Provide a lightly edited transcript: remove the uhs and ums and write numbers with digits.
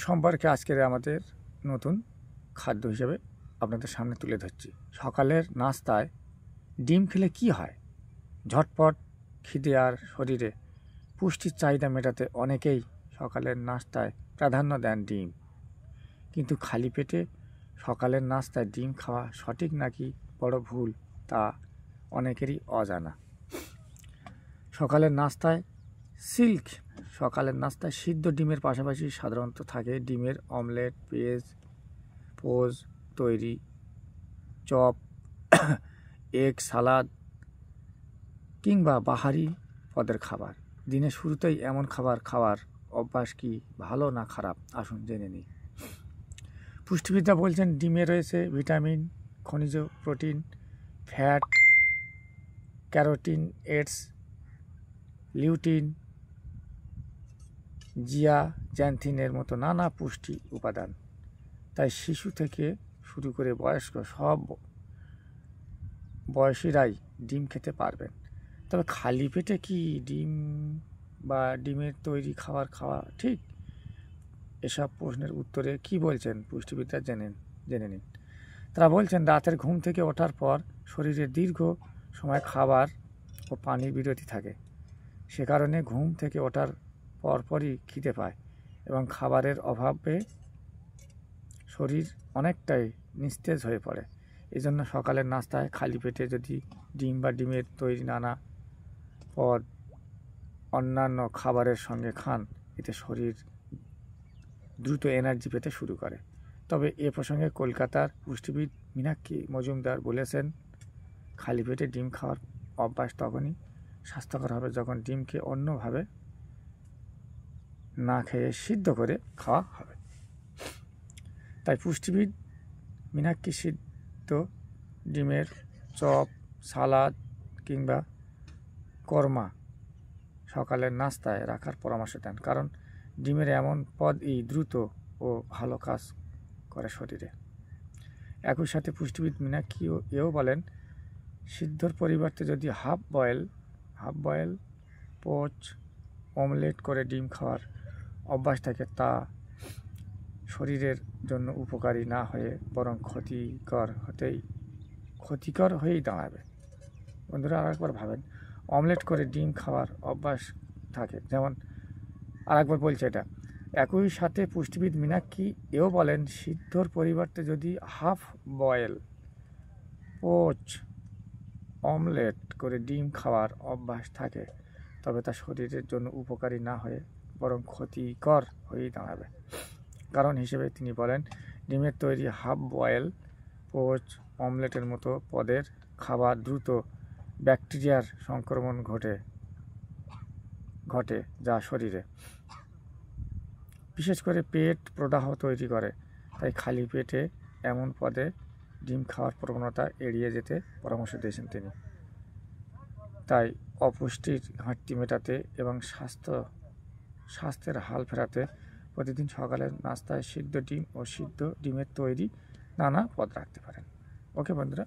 সম্পর্কে আজকের আমাদের নতুন খাদ্য হিসেবে আপনাদের সামনে তুলে ধরছি। সকালের নাস্তায় ডিম খেলে কি হয়? ঝটপট খিদে আর শরীরে পুষ্টির চাহিদা মেটাতে অনেকেই সকালের নাস্তায় প্রাধান্য দেন ডিম। কিন্তু খালি পেটে সকালের নাস্তায় ডিম খাওয়া সঠিক নাকি বড় ভুল তা অনেকেরই অজানা। সকালের নাস্তায় সিদ্ধ ডিমের পাশাপাশি সাধারণত থাকে ডিমের অমলেট, পোজ তৈরি, চপ, এগ সালাদ কিংবা বাহারি পদের খাবার। দিনের শুরুতেই এমন খাবার খাওয়ার অভ্যাস কি ভালো না খারাপ, আসুন জেনে নিই। পুষ্টিবিদরা বলছেন ডিমে রয়েছে ভিটামিন, খনিজ, প্রোটিন, ফ্যাট, ক্যারোটিনয়েডস, লিউটিন, জিয়াজ্যান্থিনের মতো নানা পুষ্টি উপাদান। তাই শিশু থেকে শুরু করে বয়স্ক সব বয়সীরাই ডিম খেতে পারবেন। তবে খালি পেটে কি ডিম বা ডিমের তৈরি খাবার খাওয়া ঠিক? এসব প্রশ্নের উত্তরে কি বলছেন পুষ্টিবিদরা জেনে নিন। তারা বলছেন রাতের ঘুম থেকে ওঠার পর শরীরে দীর্ঘ সময় খাবার ও পানির বিরতি থাকে। সে কারণে ঘুম থেকে ওঠার পরপরই খিদে পায় এবং খাবারের অভাবে শরীর অনেকটাই নিস্তেজ হয়ে পড়ে। এজন্য সকালের নাস্তায় খালি পেটে যদি ডিম বা ডিমের তৈরি নানা পদ অন্যান্য খাবারের সঙ্গে খান, এতে শরীর দ্রুত এনার্জি পেতে শুরু করে। তবে এ প্রসঙ্গে কলকাতার পুষ্টিবিদ মীনাক্ষী মজুমদার বলেছেন, খালি পেটে ডিম খাওয়ার অভ্যাস তখনই স্বাস্থ্যকর হবে যখন ডিমকে অন্যভাবে না খেয়ে সিদ্ধ করে খাওয়া হবে। তাই পুষ্টিবিদ মীনাক্ষী সিদ্ধ ডিমের চপ, সালাদ কিংবা কর্মা সকালের নাস্তায় রাখার পরামর্শ দেন, কারণ ডিমের এমন পদই দ্রুত ও ভালো কাজ করে শরীরে। একই সাথে পুষ্টিবিদ মীনাক্ষী এও বলেন, সিদ্ধর পরিবর্তে যদি হাফ বয়েল, পোচ, অমলেট করে ডিম খাওয়ার অভ্যাস থাকে, তা শরীরের জন্য উপকারী না হয়ে বরং ক্ষতিকর হয়েই দাঁড়াবে। বন্ধুরা, আরেকবার ভাবেন, অমলেট করে ডিম খাওয়ার অভ্যাস থাকে, যেমন আরেকবার বলছে এটা। একই সাথে পুষ্টিবিদ মীনাক্ষী এও বলেন, সিদ্ধর পরিবর্তে যদি হাফ বয়েল, পোচ, অমলেট করে ডিম খাওয়ার অভ্যাস থাকে, তবে তা শরীরের জন্য উপকারী না হয়ে বরং ক্ষতিকর হয়েই দাঁড়াবে। কারণ হিসেবে তিনি বলেন, ডিমের তৈরি হাফ বয়েল, পোচ, অমলেটের মতো পদের খাবার দ্রুত ব্যাকটেরিয়ার সংক্রমণ ঘটে যা শরীরে বিশেষ করে পেট প্রদাহ তৈরি করে। তাই খালি পেটে এমন পদে ডিম খাওয়ার প্রবণতা এড়িয়ে যেতে পরামর্শ দিয়েছেন তিনি। তাই অপুষ্টির ঘাটতি মেটাতে এবং স্বাস্থ্যের হাল ফেরাতে প্রতিদিন সকালের নাস্তায় সিদ্ধ ডিম ও সিদ্ধ ডিমের তৈরি নানা পদ রাখতে পারেন। ওকে বন্ধুরা।